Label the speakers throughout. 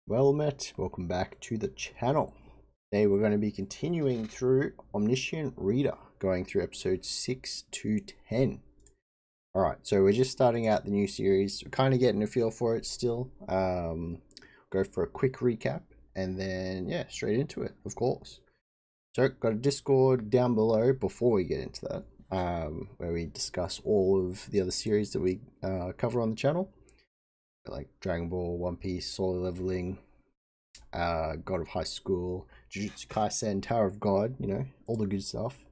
Speaker 1: Well met, welcome back to the channel. Today we're going to be continuing through Omniscient Reader, going through episodes 6 to 10. Alright, so we're just starting out the new series. We're kind of getting a feel for it still. Go for a quick recap and then, yeah, straight into it, of course. So, got a Discord down below before we get into that, where we discuss all of the other series that we cover on the channel. Like Dragon Ball, One Piece, Solo Leveling, God of High School, Jujutsu Kaisen, Tower of God, all the good stuff.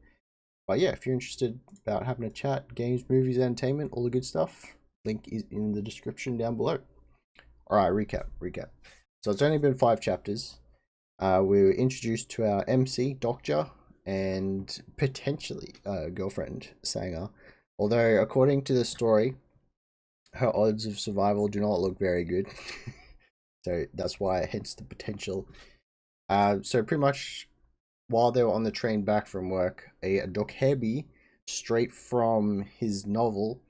Speaker 1: But yeah, if you're interested about having a chat, games, movies, entertainment, all the good stuff, link is in the description down below. Alright, recap. So it's only been 5 chapters. We were introduced to our MC, Dokja, and potentially girlfriend, Sanger. Although, according to the story, her odds of survival do not look very good. So that's why, hence the potential. So pretty much while they were on the train back from work, a Dokja, straight from his novel,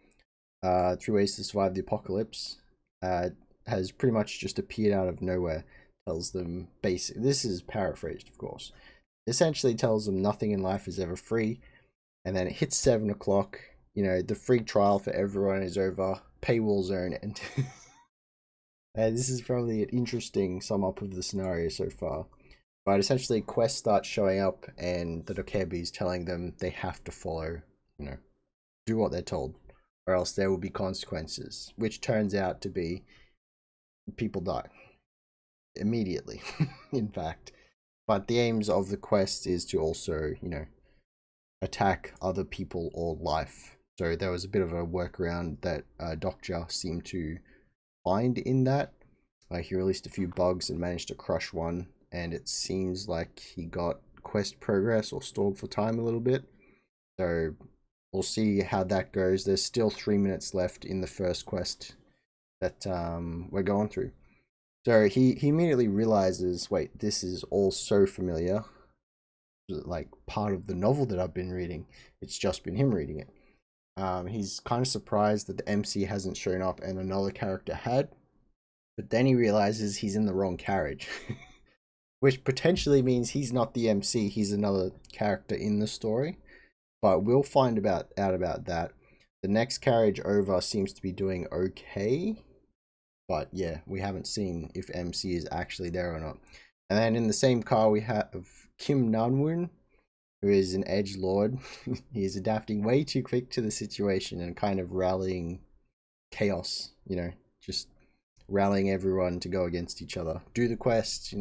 Speaker 1: Three Ways to Survive the Apocalypse, has pretty much just appeared out of nowhere. Tells them this is paraphrased, of course. Essentially tells them nothing in life is ever free, and then it hits 7 o'clock. The free trial for everyone is over. Paywall zone end. This is probably an interesting sum up of the scenario so far. But essentially, quests start showing up, and the Dokja is telling them they have to follow, do what they're told, or else there will be consequences, which turns out to be people die immediately, in fact. But the aims of the quest is to also, attack other people or life. So there was a bit of a workaround that Dokja seemed to find in that. He released a few bugs and managed to crush one, and it seems like he got quest progress or stalled for time a little bit. So we'll see how that goes. There's still 3 minutes left in the first quest that we're going through. So he immediately realizes, wait, this is all so familiar. Like part of the novel that I've been reading. It's just been him reading it. He's kind of surprised that the MC hasn't shown up and another character had. But then he realizes he's in the wrong carriage. Which potentially means he's not the MC, he's another character in the story. But we'll find out about that. The next carriage over seems to be doing okay. But yeah, we haven't seen if MC is actually there or not. And then in the same car we have Kim Nanwoon, who is an edgelord. He is adapting way too quick to the situation and kind of rallying chaos, just rallying everyone to go against each other. Do the quest,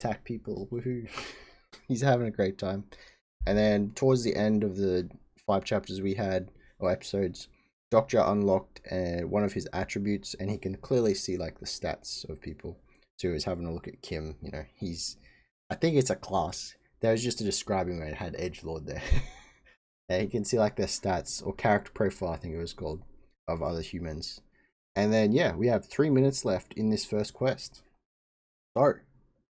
Speaker 1: attack people, woohoo. He's having a great time. And then towards the end of the 5 chapters we had, or episodes, Dokja unlocked one of his attributes, and he can clearly see like the stats of people. So he was having a look at Kim, I think it's a class. There was just a describing where it had edgelord there. And you can see like their stats, or character profile I think it was called, of other humans. And then yeah, we have 3 minutes left in this first quest. So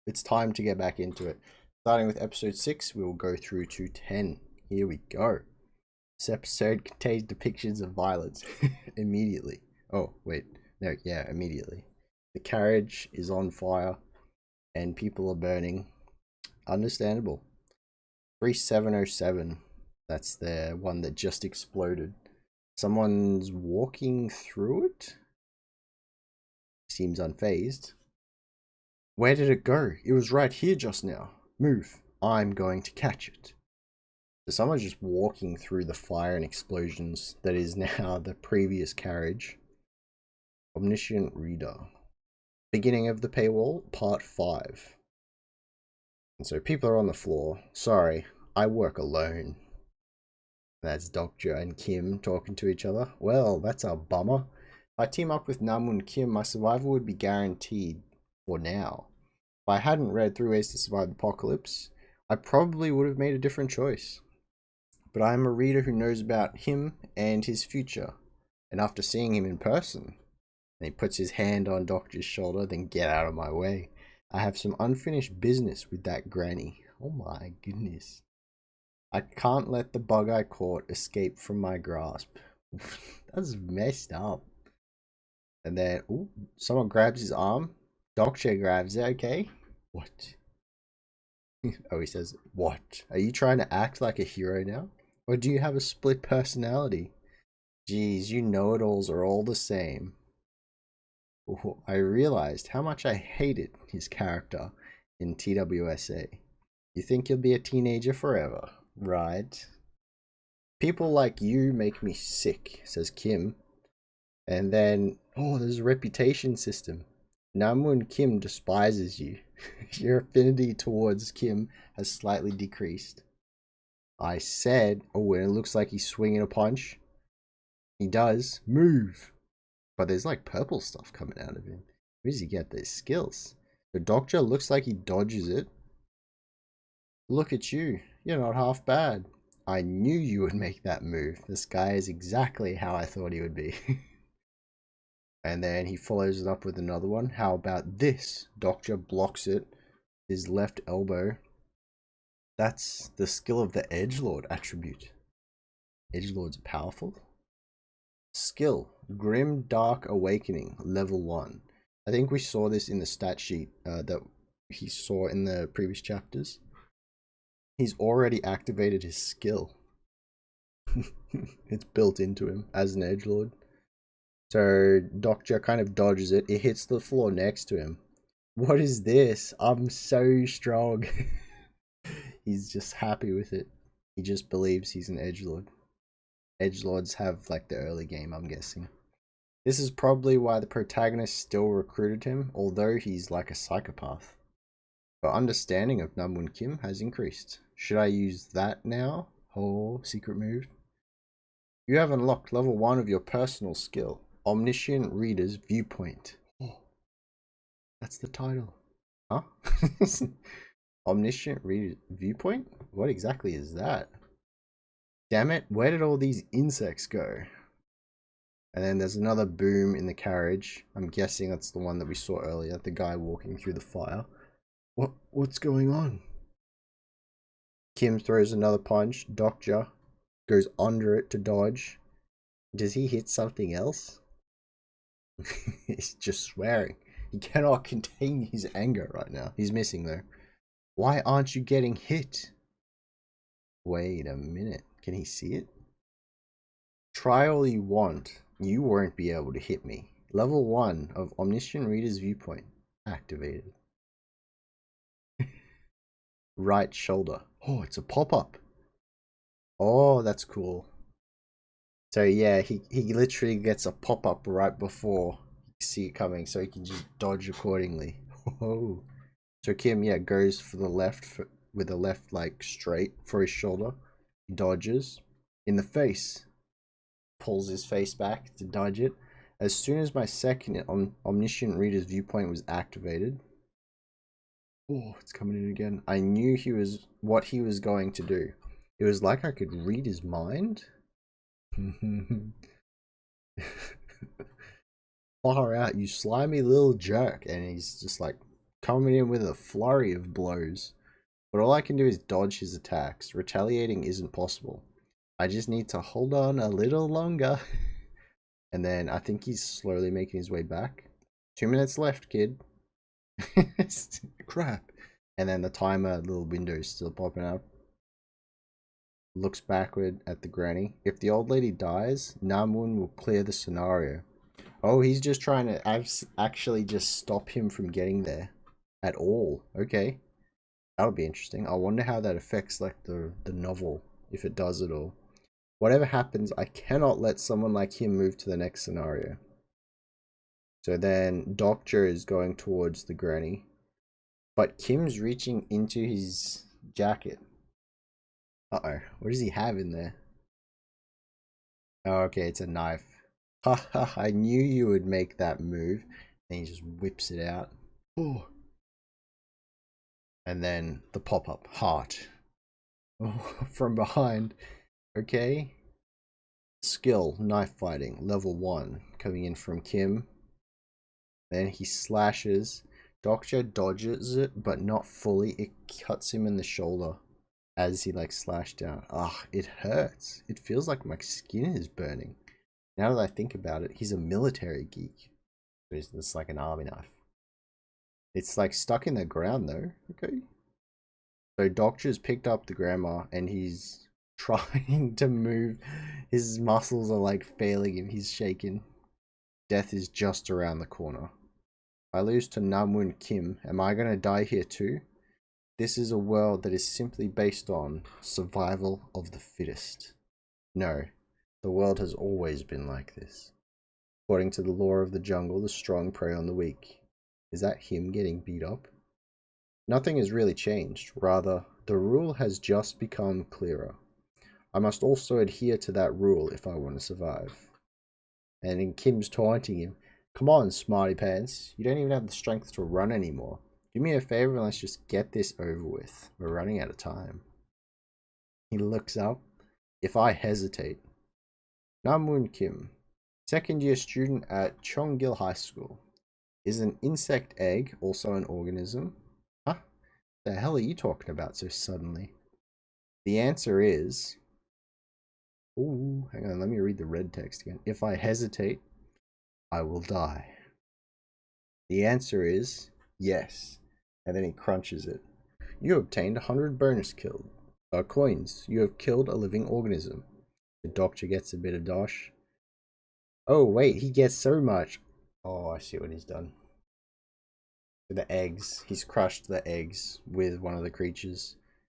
Speaker 1: it's time to get back into it. Starting with episode 6, we will go through to 10. Here we go. This episode contains depictions of violence. Immediately. Oh, wait. No, yeah, immediately. The carriage is on fire and people are burning. Understandable. 3707. That's the one that just exploded. Someone's walking through it? Seems unfazed. Where did it go? It was right here just now. Move. I'm going to catch it. So someone's just walking through the fire and explosions that is now the previous carriage. Omniscient Reader. Beginning of the paywall, part 5. And so people are on the floor. Sorry, I work alone. That's Dokja and Kim talking to each other. Well, that's a bummer. If I team up with Namu and Kim, my survival would be guaranteed for now. If I hadn't read Three Ways to Survive the Apocalypse, I probably would have made a different choice. But I am a reader who knows about him and his future. And after seeing him in person, and he puts his hand on Dokja's shoulder, then get out of my way. I have some unfinished business with that granny. Oh my goodness. I can't let the bug I caught escape from my grasp. That's messed up. And then, ooh, someone grabs his arm. Dokja grabs it, okay? What? Oh, he says, what? Are you trying to act like a hero now? Or do you have a split personality? Geez, you know-it-alls are all the same. Oh, I realized how much I hated his character in TWSA. You think you'll be a teenager forever, right? People like you make me sick, says Kim. And then, oh, there's a reputation system. Namun Kim despises you. Your affinity towards Kim has slightly decreased. I said, oh, and it looks like he's swinging a punch. He does. Move. But there's like purple stuff coming out of him. Where does he get these skills? The Dokja looks like he dodges it. Look at you. You're not half bad. I knew you would make that move. This guy is exactly how I thought he would be. And then he follows it up with another one. How about this? Dokja blocks it. His left elbow. That's the skill of the Edgelord attribute. Edgelords are powerful. Skill. Grim Dark Awakening. Level 1. I think we saw this in the stat sheet that he saw in the previous chapters. He's already activated his skill. It's built into him as an edgelord. So Dokja kind of dodges it. It hits the floor next to him. What is this? I'm so strong. He's just happy with it. He just believes he's an edgelord. Edgelords have like the early game, I'm guessing. This is probably why the protagonist still recruited him, although he's like a psychopath. But understanding of Namun Kim has increased. Should I use that now? Oh, secret move. You have unlocked level 1 of your personal skill. Omniscient Reader's Viewpoint. Oh, that's the title. Huh? Omniscient Reader's Viewpoint? What exactly is that? Damn it, where did all these insects go? And then there's another boom in the carriage. I'm guessing that's the one that we saw earlier. The guy walking through the fire. What's going on? Kim throws another punch. Dokja goes under it to dodge. Does he hit something else? He's just swearing. He cannot contain his anger right now. He's missing though. Why aren't you getting hit? Wait a minute. Can he see it? Try all you want. You won't be able to hit me. Level 1 of Omniscient Reader's Viewpoint activated. Right shoulder. Oh, it's a pop-up. Oh, that's cool. So yeah, he literally gets a pop-up right before you see it coming, so he can just dodge accordingly. Oh. So Kim, yeah, goes for the left with the left like straight for his shoulder. He dodges in the face. Pulls his face back to dodge it. As soon as my second Omniscient Reader's Viewpoint was activated. Oh, it's coming in again. I knew what he was going to do. It was like I could read his mind. Far out, you slimy little jerk. And he's just like coming in with a flurry of blows. But all I can do is dodge his attacks. Retaliating isn't possible. I just need to hold on a little longer. And then I think he's slowly making his way back. 2 minutes left, kid. Crap. And then the timer little window is still popping up. Looks backward at the granny. If the old lady dies, Namun will clear the scenario. Oh, he's just trying to actually just stop him from getting there at all. Okay. That'll be interesting. I wonder how that affects like the novel, if it does at all. Whatever happens, I cannot let someone like him move to the next scenario. So then Dokja is going towards the granny. But Kim's reaching into his jacket. Uh-oh. What does he have in there? Oh, okay, it's a knife. Haha, I knew you would make that move. And he just whips it out. Oh. And then the pop-up. Heart. Oh, from behind. Okay. Skill. Knife fighting. Level 1. Coming in from Kim. Then he slashes. Dokja dodges it, but not fully. It cuts him in the shoulder as he like slashed down. Ah, it hurts. It feels like my skin is burning. Now that I think about it, he's a military geek. So it's like an army knife. It's like stuck in the ground though. Okay. So Dokja's picked up the grandma and he's trying to move. His muscles are like failing him. He's shaking. Death is just around the corner. I lose to Namun Kim. Am I gonna die here too? This is a world that is simply based on survival of the fittest. No, the world has always been like this. According to the law of the jungle, the strong prey on the weak. Is that him getting beat up? Nothing has really changed. Rather, the rule has just become clearer. I must also adhere to that rule if I want to survive. And then Kim's taunting him. Come on, smarty pants. You don't even have the strength to run anymore. Do me a favor and let's just get this over with. We're running out of time. He looks up. If I hesitate. Namun Kim, second year student at Cheongil High School. Is an insect egg also an organism? Huh? The hell are you talking about so suddenly? The answer is... Ooh, hang on, let me read the red text again. If I hesitate, I will die. The answer is yes. And then he crunches it. You obtained 100 bonus coins. You have killed a living organism. The Dokja gets a bit of dosh. Oh, wait, he gets so much. Oh, I see what he's done. The eggs. He's crushed the eggs with one of the creatures.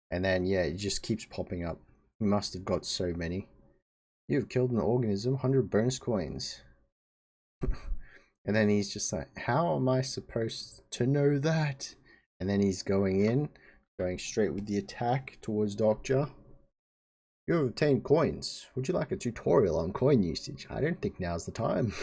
Speaker 1: And then, yeah, it just keeps popping up. He must have got so many. You have killed an organism, 100 bonus coins. And then he's just like, how am I supposed to know that? And then he's going straight with the attack towards Dokja. You have obtained coins. Would you like a tutorial on coin usage? I don't think now's the time.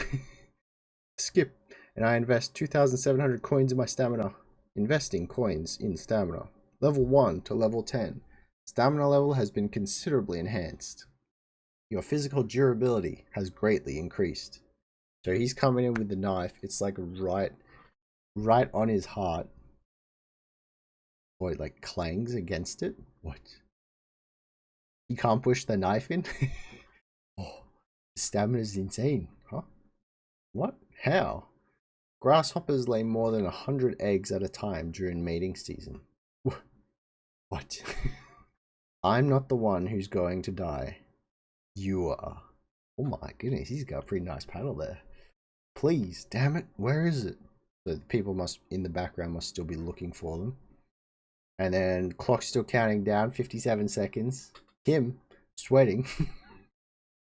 Speaker 1: Skip. And I invest 2,700 coins in my stamina. Investing coins in stamina. Level 1 to level 10. Stamina level has been considerably enhanced. Your physical durability has greatly increased. So he's coming in with the knife. It's like right on his heart. Or it like clangs against it. What? You can't push the knife in? Oh, the stamina is insane. Huh? What? How? Grasshoppers lay more than 100 eggs at a time during mating season. What? I'm not the one who's going to die. You are. Oh my goodness, he's got a pretty nice panel there. Please, damn it, where is it? The people must in the background must still be looking for them. And then clock's still counting down, 57 seconds. Him sweating.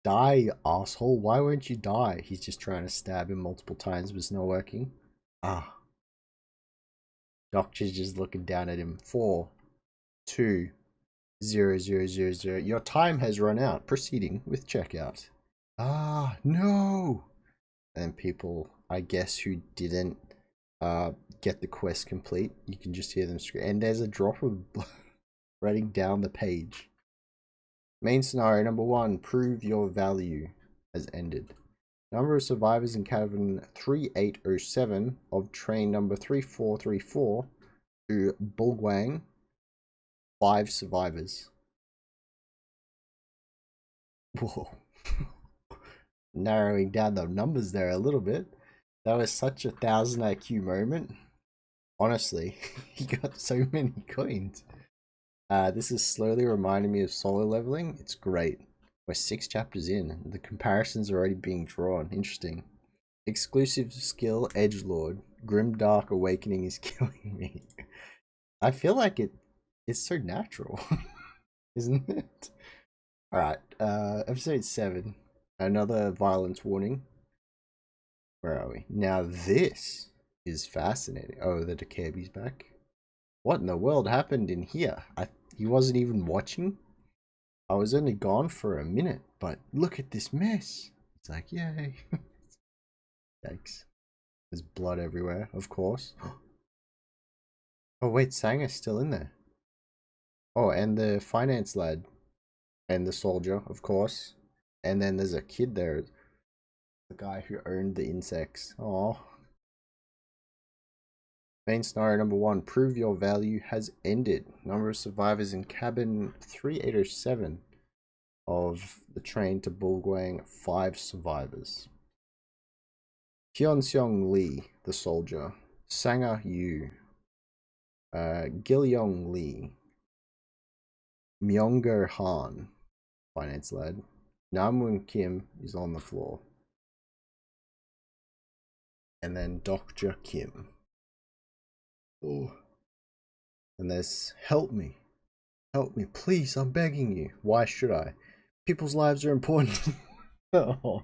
Speaker 1: Die, you asshole. Why won't you die? He's just trying to stab him multiple times, but it's not working. Ah. Dokja's just looking down at him. 4, 2, 0, 0, 0, 0. Your time has run out. Proceeding with checkout. Ah, no. And people, I guess, who didn't get the quest complete, you can just hear them scream. And there's a drop of blood running down the page. Main scenario number 1, prove your value has ended. Number of survivors in cabin 3807 of train number 3434 to Bulgwang, 5 survivors. Whoa. Narrowing down the numbers there a little bit. That was such a 1000 IQ moment. Honestly, he got so many coins. This is slowly reminding me of solo leveling. It's great. We're 6 chapters in. The comparisons are already being drawn. Interesting. Exclusive skill, Edgelord. Grimdark Awakening is killing me. I feel like it's so natural. Isn't it? Alright, episode 7. Another violence warning. Where are we? Now this is fascinating. Oh, the Dokja's back. What in the world happened in here? He wasn't even watching. I was only gone for a minute, but look at this mess. It's like, yay. Yikes. There's blood everywhere, of course. Oh wait, Sanga's still in there. Oh, and the finance lad. And the soldier, of course. And then there's a kid there. The guy who owned the insects. Oh. Main scenario number 1, prove your value has ended. Number of survivors in cabin 3807 of the train to Bulgwang, 5 survivors. Hyunseong Lee, the soldier. Sanger Yu, Gilyong Lee, Myongger Han, finance lad. Namun Kim is on the floor. And then Dokja Kim. Oh. And there's help me. Help me, please, I'm begging you. Why should I? People's lives are important. Oh.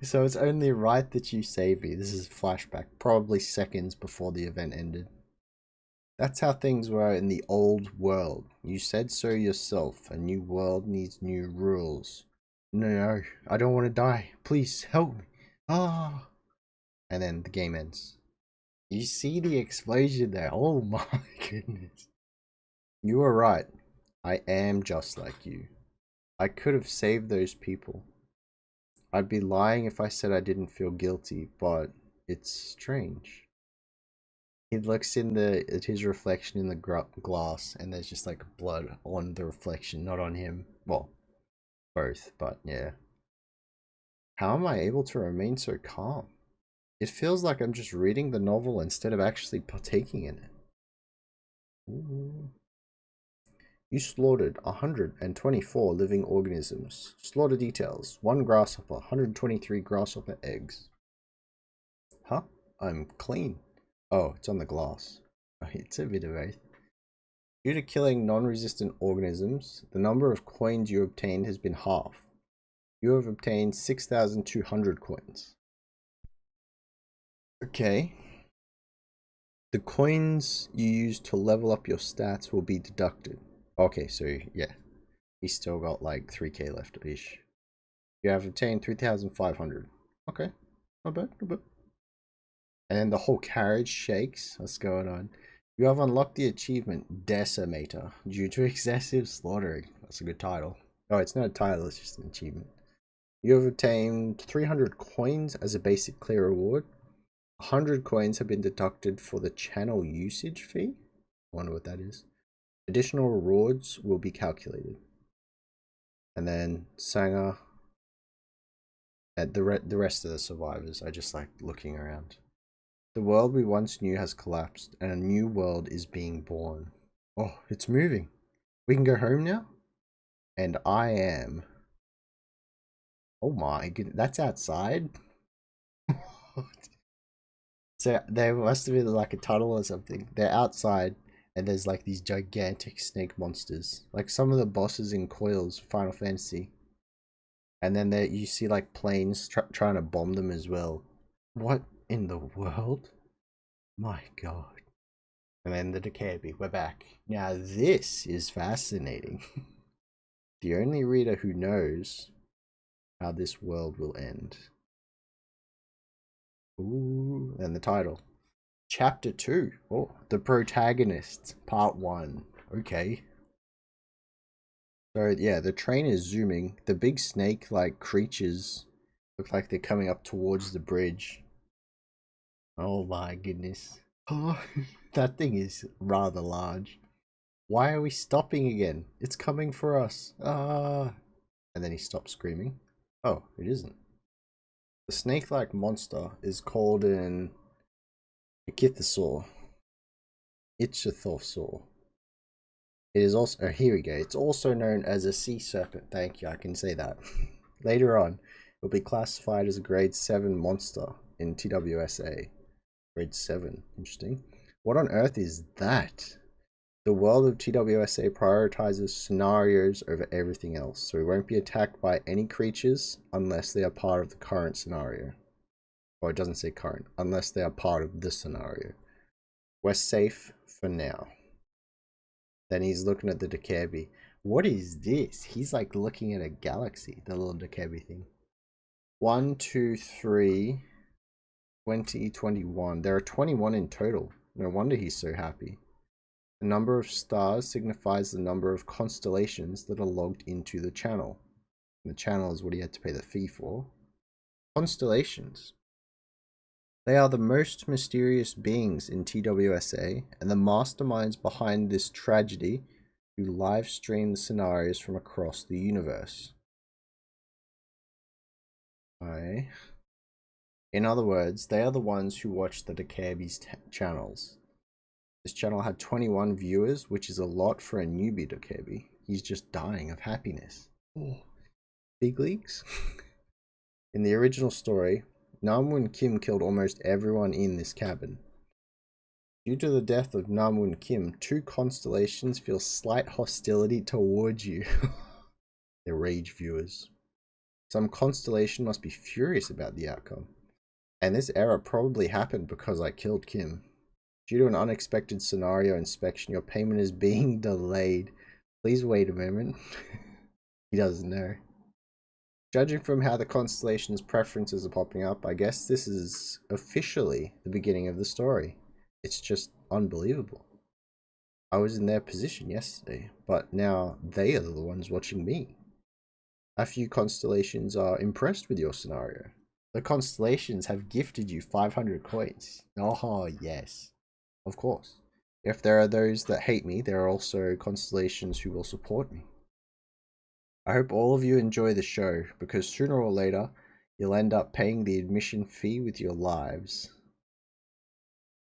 Speaker 1: So it's only right that you save me. This is a flashback, probably seconds before the event ended. That's how things were in the old world. You said so yourself. A new world needs new rules. No, I don't want to die. Please, help me. Ah. And then the game ends. You see the explosion there. Oh my goodness. You are right. I am just like you. I could have saved those people. I'd be lying if I said I didn't feel guilty, but it's strange. He looks at his reflection in the glass, and there's just like blood on the reflection, not on him. Well, both, but yeah. How am I able to remain so calm? It feels like I'm just reading the novel instead of actually partaking in it. Ooh. You slaughtered 124 living organisms. Slaughter details. 1 grasshopper, 123 grasshopper eggs. Huh? I'm clean. Oh, it's on the glass. It's a bit of both. Due to killing non-resistant organisms, the number of coins you obtained has been halved. You have obtained 6,200 coins. Okay. The coins you use to level up your stats will be deducted. Okay, so yeah. He's still got like 3k left-ish. You have obtained 3,500. Okay. Not bad, not bad. And the whole carriage shakes. What's going on? You have unlocked the achievement Decimator due to excessive slaughtering. That's a good title. Oh, it's not a title, it's just an achievement. You have obtained 300 coins as a basic clear reward. 100 coins have been deducted for the channel usage fee. I wonder what that is. Additional rewards will be calculated. And then Sanger and the rest of the survivors. I just like looking around. The world we once knew has collapsed, and a new world is being born. Oh, it's moving. We can go home now? And I am... Oh my goodness, that's outside? So there must have been like a tunnel or something. They're outside, and there's like these gigantic snake monsters. Like some of the bosses in Coils, Final Fantasy. And then there you see like planes trying to bomb them as well. What in the world? My god. And then the Dokja, we're back. Now this is fascinating. The only reader who knows how this world will end. Ooh, and the title. Chapter 2. Oh, the protagonist. Part 1. Okay. So yeah, the train is zooming. The big snake-like creatures look like they're coming up towards the bridge. Oh my goodness. Oh, that thing is rather large. Why are we stopping again? It's coming for us. Ah. And then he stops screaming. Oh, it isn't. The snake-like monster is called an Ichthyosaur. Ichthyosaur. It is also, oh, here we go. It's also known as a sea serpent. Thank you, I can say that. Later on, it will be classified as a grade 7 monster in TWSA. Grade 7, interesting. What on earth is that? The world of TWSA prioritizes scenarios over everything else, so we won't be attacked by any creatures unless they are part of the current scenario. Or it doesn't say current, unless they are part of this scenario. We're safe for now. Then he's looking at the Dokja. What is this? He's like looking at a galaxy, the little Dokja thing. 1, 2, 3, 20, 21. There are 21 in total. No wonder he's so happy. The number of stars signifies the number of constellations that are logged into the channel. And the channel is what he had to pay the fee for. Constellations. They are the most mysterious beings in TWSA, and the masterminds behind this tragedy who live stream the scenarios from across the universe. Okay. In other words, they are the ones who watch the Dokja's channels. This channel had 21 viewers, which is a lot for a newbie Dokja. He's just dying of happiness. Oh, big leagues. In the original story, Namwoon Kim killed almost everyone in this cabin. Due to the death of Namwoon Kim, 2 constellations feel slight hostility towards you. They're rage viewers. Some constellation must be furious about the outcome. And this error probably happened because I killed Kim. Due to an unexpected scenario inspection, your payment is being delayed. Please wait a moment. He doesn't know. Judging from how the constellation's preferences are popping up, I guess this is officially the beginning of the story. It's just unbelievable. I was in their position yesterday, but now they are the ones watching me. A few constellations are impressed with your scenario. The constellations have gifted you 500 coins. Oh, yes. Of course. If there are those that hate me, there are also constellations who will support me. I hope all of you enjoy the show, because sooner or later, you'll end up paying the admission fee with your lives.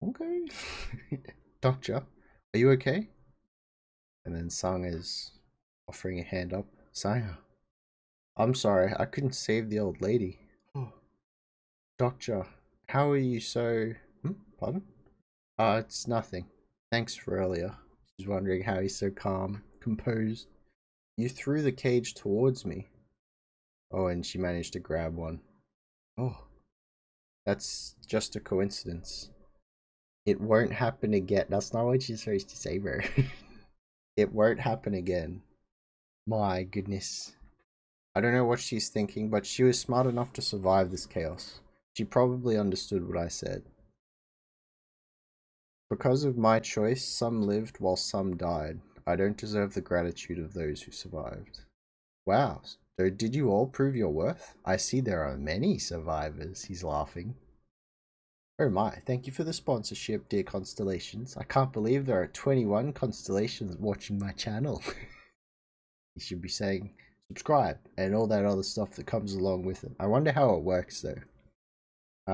Speaker 1: Okay. Dokja, are you okay? And then Sang is offering a hand up. Saya, I'm sorry, I couldn't save the old lady. Dokja, how are you so... Pardon? It's nothing. Thanks for earlier. She's wondering how he's so calm, composed. You threw the cage towards me. Oh, and she managed to grab one. Oh, that's just a coincidence. It won't happen again. That's not what she's supposed to say, bro. It won't happen again. My goodness. I don't know what she's thinking, but she was smart enough to survive this chaos. She probably understood what I said. Because of my choice, some lived while some died. I don't deserve the gratitude of those who survived. Wow, so did you all prove your worth? I see there are many survivors, he's laughing. Oh my, thank you for the sponsorship, dear Constellations. I can't believe there are 21 Constellations watching my channel. You should be saying subscribe and all that other stuff that comes along with it. I wonder how it works though.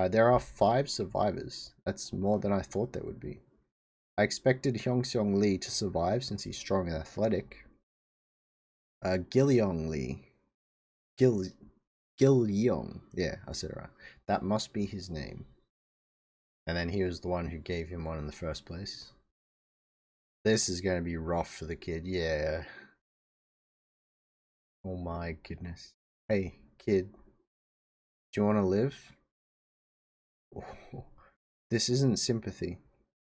Speaker 1: There are 5 survivors. That's more than I thought there would be. I expected Hyung-seong Lee to survive since he's strong and athletic. Gil-yeong Lee. Gil-yeong. Yeah, I said it right. That must be his name. And then he was the one who gave him one in the first place. This is going to be rough for the kid. Yeah. Oh my goodness. Hey, kid. Do you want to live? Oh, this isn't sympathy.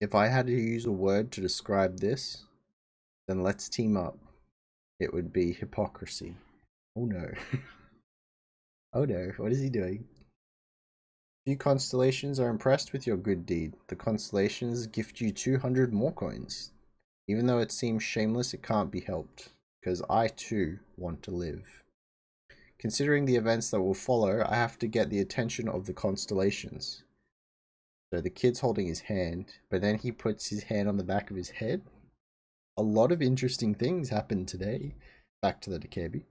Speaker 1: If I had to use a word to describe this, then let's team up. It would be hypocrisy. Oh no. Oh no, what is he doing? Few constellations are impressed with your good deed. The constellations gift you 200 more coins. Even though it seems shameless, it can't be helped, because I too want to live. Considering the events that will follow, I have to get the attention of the constellations. So the kid's holding his hand, but then he puts his hand on the back of his head. A lot of interesting things happened today. Back to the Dokja.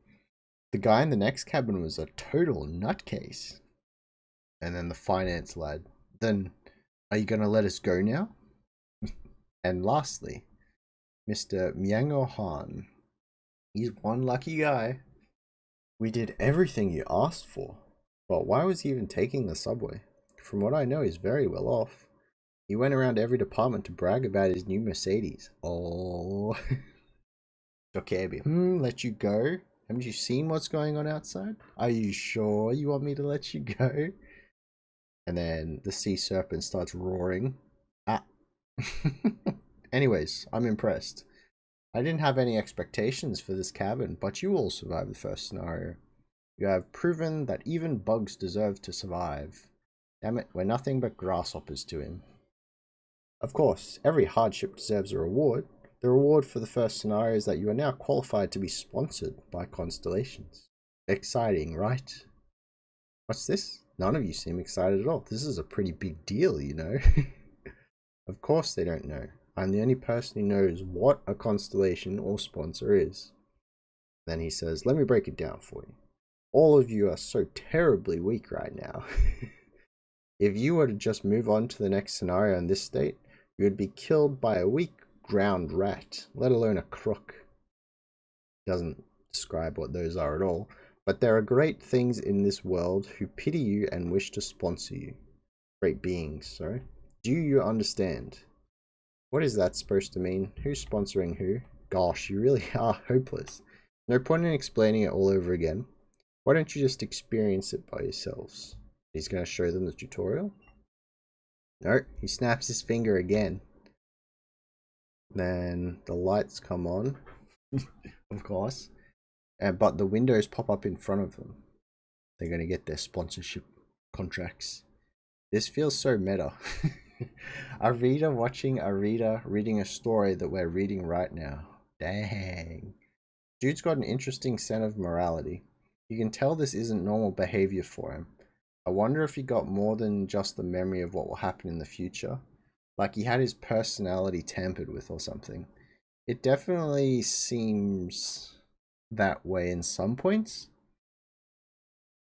Speaker 1: The guy in the next cabin was a total nutcase. And then the finance lad. Then, are you going to let us go now? And lastly, Mr. Myung-oh Han. He's one lucky guy. We did everything you asked for. But why was he even taking the subway? From what I know, he's very well off. He went around every department to brag about his new Mercedes. Oh. Dokja, let you go? Haven't you seen what's going on outside? Are you sure you want me to let you go? And then the sea serpent starts roaring. Ah. Anyways, I'm impressed. I didn't have any expectations for this cabin, but you all survived the first scenario. You have proven that even bugs deserve to survive. Damn it, we're nothing but grasshoppers to him. Of course, every hardship deserves a reward. The reward for the first scenario is that you are now qualified to be sponsored by Constellations. Exciting, right? What's this? None of you seem excited at all. This is a pretty big deal, you know. Of course they don't know. I'm the only person who knows what a constellation or sponsor is. Then he says, let me break it down for you. All of you are so terribly weak right now. If you were to just move on to the next scenario in this state, you would be killed by a weak ground rat, let alone a crook. Doesn't describe what those are at all, but there are great things in this world who pity you and wish to sponsor you. Great beings, sorry. Do you understand? What is that supposed to mean? Who's sponsoring who? Gosh, you really are hopeless. No point in explaining it all over again. Why don't you just experience it by yourselves? He's going to show them the tutorial. No, he snaps his finger again. Then the lights come on, of course. But the windows pop up in front of them. They're going to get their sponsorship contracts. This feels so meta. A reader watching a reader reading a story that we're reading right now. Dang. Dude's got an interesting sense of morality. You can tell this isn't normal behavior for him. I wonder if he got more than just the memory of what will happen in the future. Like he had his personality tampered with or something. It definitely seems that way in some points.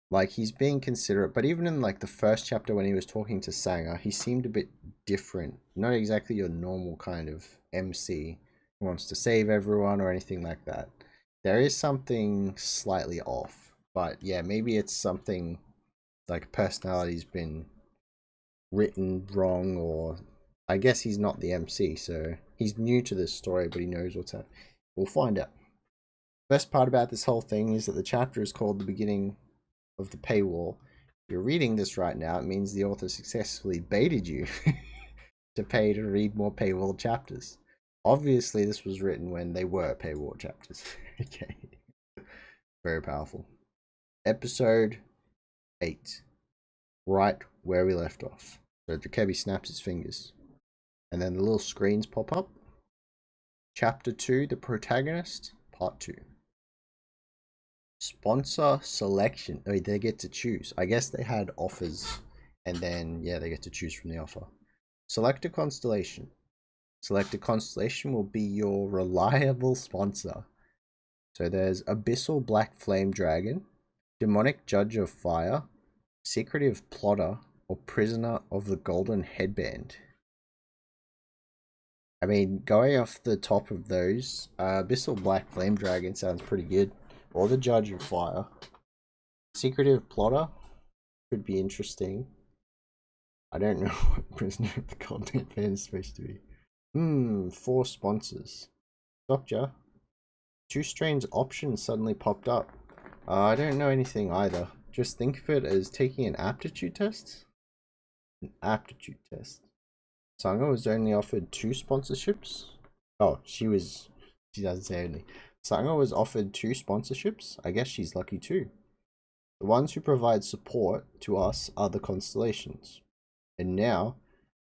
Speaker 1: Like he's being considerate, but even in like the first chapter when he was talking to Sanger, he seemed a bit different. Not exactly your normal kind of MC who wants to save everyone or anything like that. There is something slightly off, but yeah, maybe it's something like personality's been written wrong, or I guess he's not the MC, so he's new to this story, but he knows what's happening. We'll find out. Best part about this whole thing is that the chapter is called The Beginning of the Paywall. If you're reading this right now, it means the author successfully baited you to pay to read more paywall chapters. Obviously, this was written when they were paywall chapters. Okay. Very powerful. Episode 8. Right where we left off. So Dokja snaps his fingers. And then the little screens pop up. Chapter 2, The Protagonist, Part 2. Sponsor selection. Oh, they get to choose. I guess they had offers. And then, yeah, they get to choose from the offer. Select a constellation. Select a constellation will be your reliable sponsor. So there's Abyssal Black Flame Dragon, Demonic Judge of Fire, Secretive Plotter, or Prisoner of the Golden Headband. I mean, going off the top of those, Abyssal Black Flame Dragon sounds pretty good. Or the Judge of Fire. Secretive Plotter could be interesting. I don't know what Prisoner of the Golden Headband is supposed to be. 4 sponsors. Dokja. 2 strange options suddenly popped up. I don't know anything either. Just think of it as taking an aptitude test. An aptitude test. Sangha was only offered 2 sponsorships. Oh, she doesn't say only. Sangha was offered 2 sponsorships. I guess she's lucky too. The ones who provide support to us are the constellations. And now,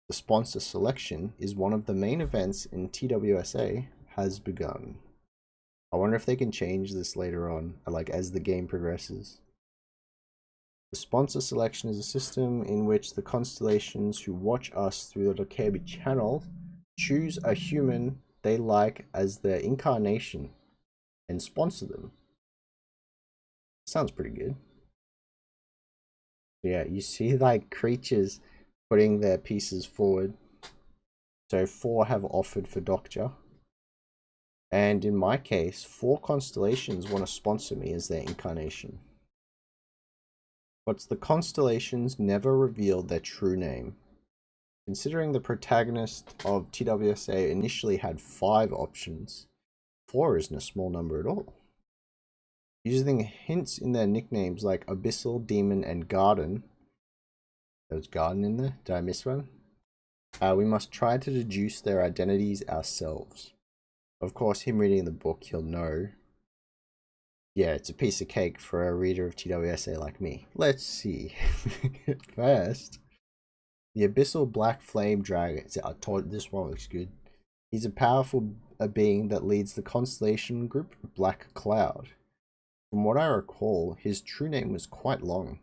Speaker 1: the sponsor selection is one of the main events in TWSA has begun. I wonder if they can change this later on, like as the game progresses. The sponsor selection is a system in which the constellations who watch us through the Dokja channel choose a human they like as their incarnation and sponsor them. Sounds pretty good. Yeah, you see like creatures putting their pieces forward. So 4 have offered for Dokja. And in my case, 4 constellations want to sponsor me as their incarnation. But the constellations never revealed their true name. Considering the protagonist of TWSA initially had 5 options, 4 isn't a small number at all. Using hints in their nicknames like Abyssal, Demon, and Garden. There was Garden in there? Did I miss one? We must try to deduce their identities ourselves. Of course, him reading the book, he'll know. Yeah, it's a piece of cake for a reader of TWSA like me. Let's see. First, the Abyssal Black Flame Dragon. I told this one looks good. He's a powerful being that leads the constellation group Black Cloud. From what I recall, his true name was quite long.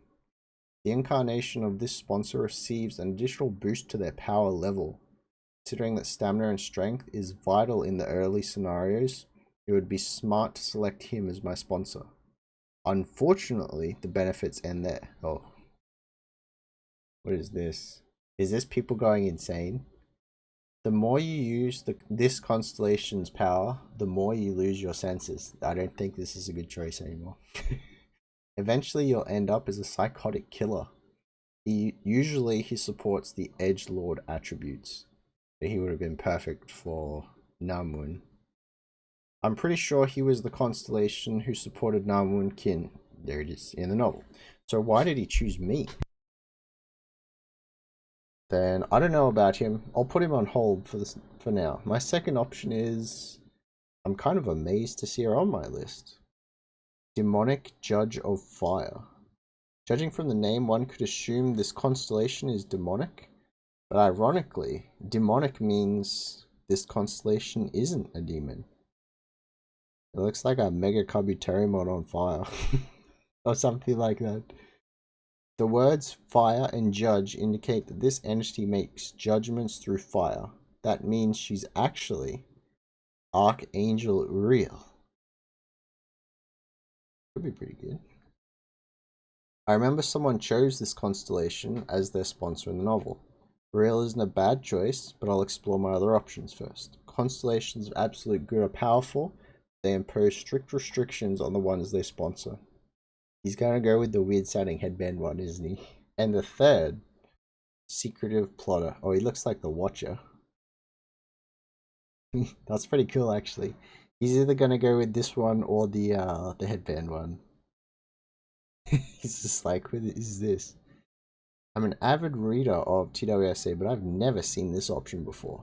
Speaker 1: The incarnation of this sponsor receives an additional boost to their power level. Considering that stamina and strength is vital in the early scenarios, it would be smart to select him as my sponsor. Unfortunately, the benefits end there. Oh. What is this? Is this people going insane? The more you use this constellation's power, the more you lose your senses. I don't think this is a good choice anymore. Eventually, you'll end up as a psychotic killer. Usually he supports the edgelord attributes. So he would have been perfect for Namun. I'm pretty sure he was the constellation who supported Namun Kin. There it is in the novel. So why did he choose me? Then I don't know about him. I'll put him on hold for now. My second option is, I'm kind of amazed to see her on my list. Demonic Judge of Fire. Judging from the name, one could assume this constellation is demonic, but ironically, demonic means this constellation isn't a demon. It looks like a Mega Kabuterimon on fire, or something like that. The words fire and judge indicate that this entity makes judgments through fire. That means she's actually Archangel Uriel. Could be pretty good. I remember someone chose this constellation as their sponsor in the novel. Uriel isn't a bad choice, but I'll explore my other options first. Constellations of absolute good are powerful. They impose strict restrictions on the ones they sponsor. He's gonna go with the weird sounding headband one, isn't he? And the third, secretive plotter. Oh, he looks like the Watcher. That's pretty cool, actually. He's either gonna go with this one or the headband one. He's just like, what is this? I'm an avid reader of TWSA, but I've never seen this option before.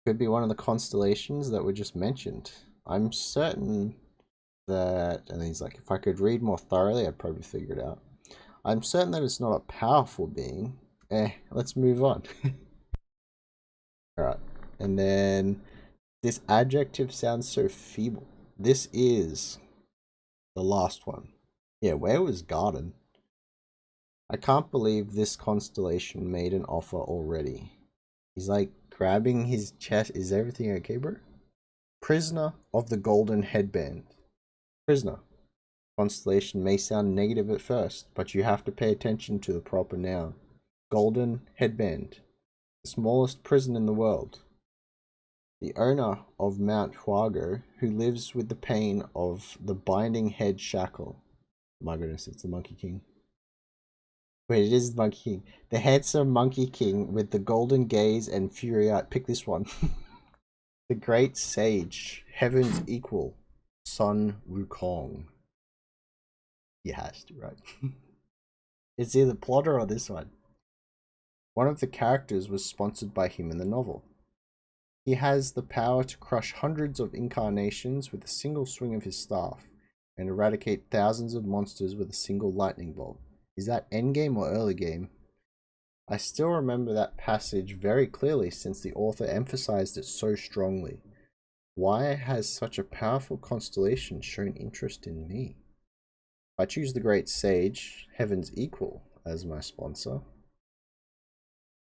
Speaker 1: Could be one of the constellations that were just mentioned. I'm certain that, and he's like, if I could read more thoroughly, I'd probably figure it out. I'm certain that it's not a powerful being. Let's move on. Alright, and then this adjective sounds so feeble. This is the last one. Yeah, where was Garden? I can't believe this constellation made an offer already. He's like grabbing his chest. Is everything okay, bro? Prisoner of the Golden Headband. Prisoner. Constellation may sound negative at first, but you have to pay attention to the proper noun. Golden Headband. The smallest prison in the world. The owner of Mount Huago, who lives with the pain of the binding head shackle. My goodness, it's the Monkey King. Wait, it is the Monkey King. The handsome Monkey King with the golden gaze and fury eye. Pick this one. The Great Sage, Heaven's Equal, Sun Wukong. He has to, right? It's either Plotter or this one. One of the characters was sponsored by him in the novel. He has the power to crush hundreds of incarnations with a single swing of his staff, and eradicate thousands of monsters with a single lightning bolt. Is that endgame or early game? I still remember that passage very clearly since the author emphasized it so strongly. Why has such a powerful constellation shown interest in me? I choose the Great Sage, Heaven's Equal, as my sponsor.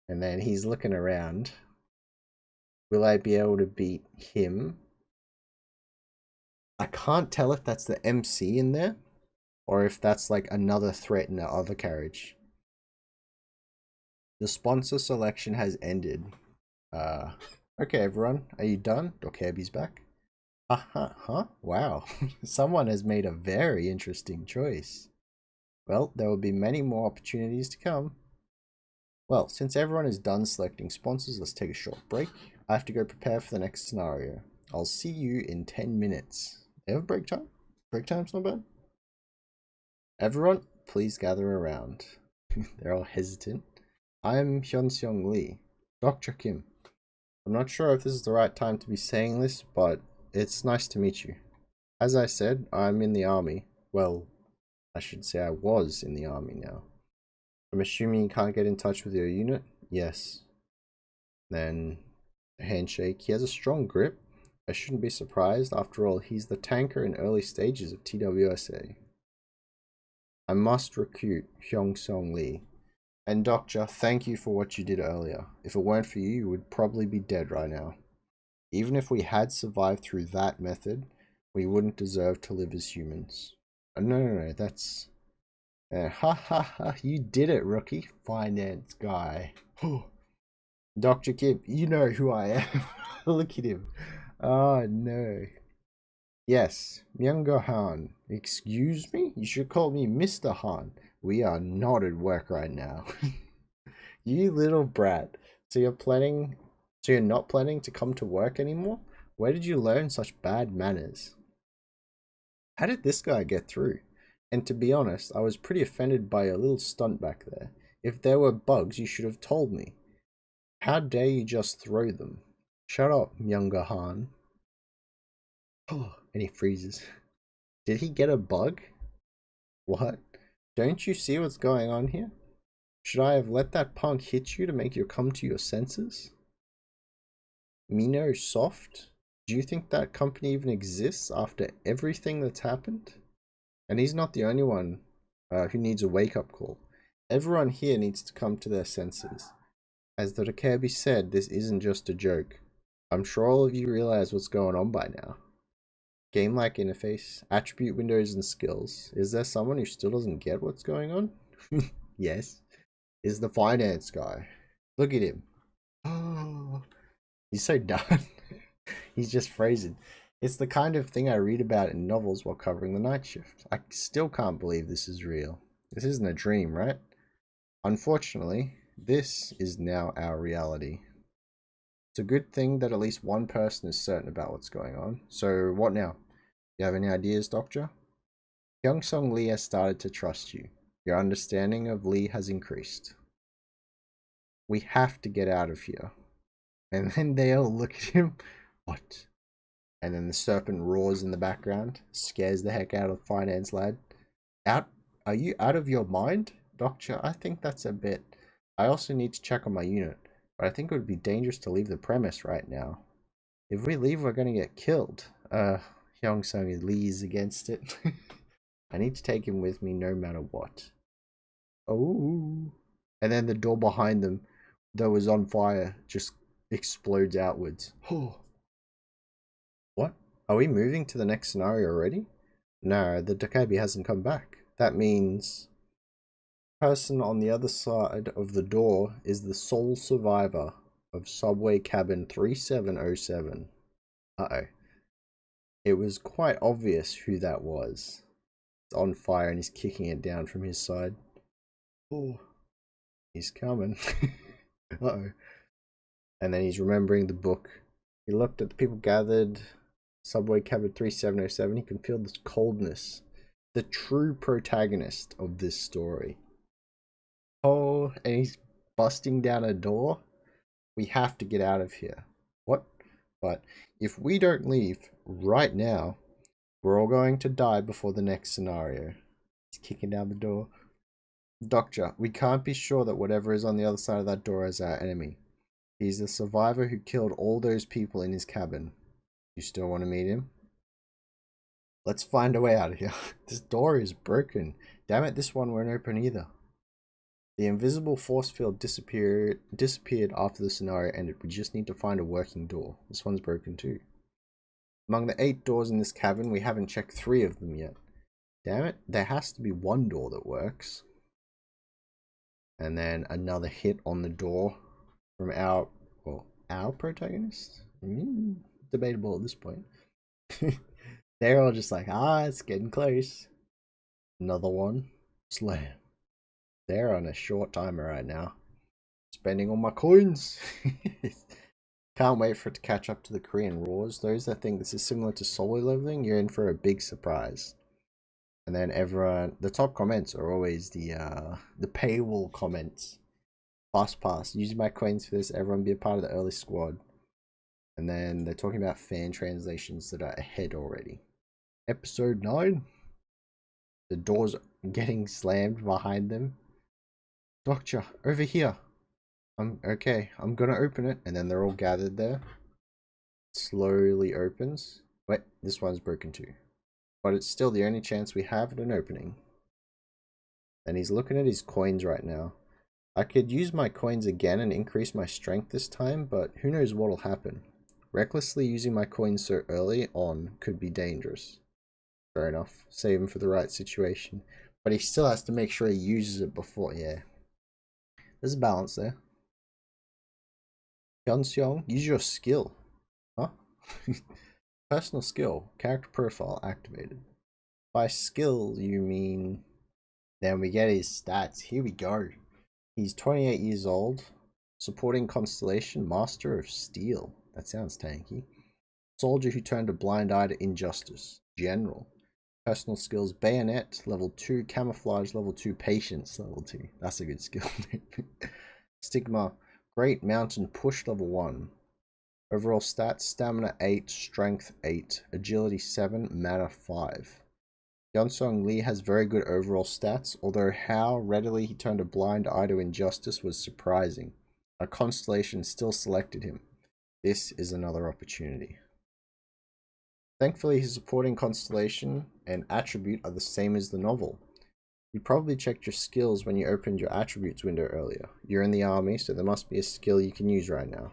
Speaker 1: And then he's looking around. Will I be able to beat him? I can't tell if that's the MC in there, or if that's like another threat in the other carriage. The sponsor selection has ended. Okay, everyone, are you done? Dokja's back. Huh? Wow. Someone has made a very interesting choice. Well, there will be many more opportunities to come. Well, since everyone is done selecting sponsors, let's take a short break. I have to go prepare for the next scenario. I'll see you in 10 minutes. They have break time? Break time's not bad. Everyone, please gather around. They're all hesitant. I'm Hyun-seong Lee, Dokja Kim. I'm not sure if this is the right time to be saying this, but it's nice to meet you. As I said, I'm in the army. Well, I should say I was in the army now. I'm assuming you can't get in touch with your unit? Yes. Then, a handshake. He has a strong grip. I shouldn't be surprised. After all, he's the tanker in early stages of TWSA. I must recruit Hyun-seong Lee. And Dokja, thank you for what you did earlier. If it weren't for you, you would probably be dead right now. Even if we had survived through that method, we wouldn't deserve to live as humans. No, that's Ha ha ha, you did it, rookie. Finance guy. Dr. Kip, you know who I am. Look at him. Oh no. Yes, Myunga Han. Excuse me? You should call me Mr. Han. We are not at work right now. You little brat. So you're not planning to come to work anymore? Where did you learn such bad manners? How did this guy get through? And to be honest, I was pretty offended by your little stunt back there. If there were bugs, you should have told me. How dare you just throw them? Shut up, younger Han. Oh, and he freezes. Did he get a bug? What? Don't you see what's going on here? Should I have let that punk hit you to make you come to your senses? Mino Soft? Do you think that company even exists after everything that's happened? And he's not the only one who needs a wake-up call. Everyone here needs to come to their senses. As the Dokja said, this isn't just a joke. I'm sure all of you realize what's going on by now. Game-like interface, attribute windows and skills. Is there someone who still doesn't get what's going on? Yes. Is the finance guy. Look at him. Oh, he's so done. He's just frozen. It's the kind of thing I read about in novels while covering the night shift. I still can't believe this is real. This isn't a dream, right? Unfortunately, this is now our reality. It's a good thing that at least one person is certain about what's going on. So what now? You have any ideas, Dokja? Hyungsung Lee has started to trust you. Your understanding of Lee has increased. We have to get out of here. And then they all look at him. What? And then the serpent roars in the background, scares the heck out of finance lad. Out? Are you out of your mind? Dokja, I think that's a bit. I also need to check on my unit, but I think it would be dangerous to leave the premise right now. If we leave, we're gonna get killed. Hyungsung Lee's against it. I need to take him with me no matter what. Oh. And then the door behind them that was on fire just explodes outwards. Oh. What? Are we moving to the next scenario already? No, the Dokja hasn't come back. That means the person on the other side of the door is the sole survivor of subway cabin 3707. Uh-oh. It was quite obvious who that was. It's on fire and he's kicking it down from his side. Oh, he's coming. Uh-oh. And then he's remembering the book. He looked at the people gathered. Subway cabin 3707. He can feel this coldness. The true protagonist of this story. Oh, and he's busting down a door. We have to get out of here. What? But if we don't leave right now, we're all going to die before the next scenario. He's kicking down the door. Dokja, we can't be sure that whatever is on the other side of that door is our enemy. He's the survivor who killed all those people in his cabin. You still want to meet him? Let's find a way out of here. This door is broken. Damn it, this one won't open either. The invisible force field disappeared after the scenario ended. We just need to find a working door. This one's broken too. Among the 8 doors in this cabin, we haven't checked 3 of them yet. Damn it, there has to be one door that works. And then another hit on the door from our protagonist? Debatable at this point. They're all just like, it's getting close. Another one. Slam. They're on a short timer right now. Spending all my coins. Can't wait for it to catch up to the Korean roars. Those that think this is similar to solo leveling, you're in for a big surprise. And then everyone, the top comments are always the paywall comments. Fast pass. Using my coins for this, everyone be a part of the early squad. And then they're talking about fan translations that are ahead already. Episode 9. The doors getting slammed behind them. Dokja, over here. Okay, I'm gonna open it. And then they're all gathered there. Slowly opens. Wait, this one's broken too. But it's still the only chance we have at an opening. And he's looking at his coins right now. I could use my coins again and increase my strength this time, but who knows what'll happen. Recklessly using my coins so early on could be dangerous. Fair enough. Save them for the right situation. But he still has to make sure he uses it before, yeah. There's a balance there. Hyunseong, use your skill. Huh? Personal skill. Character profile activated. By skill, you mean... Then we get his stats. Here we go. He's 28 years old. Supporting constellation, Master of Steel. That sounds tanky. Soldier who turned a blind eye to injustice. General. Personal skills, Bayonet, level 2. Camouflage, level 2. Patience, level 2. That's a good skill. Stigma, Great Mountain Push, level 1. Overall stats, Stamina 8, Strength 8, Agility 7, Mana 5. Hyunsung Lee has very good overall stats, although how readily he turned a blind eye to injustice was surprising. A constellation still selected him. This is another opportunity. Thankfully, his supporting constellation and attribute are the same as the novel. You probably checked your skills when you opened your attributes window earlier. You're in the army, so there must be a skill you can use right now.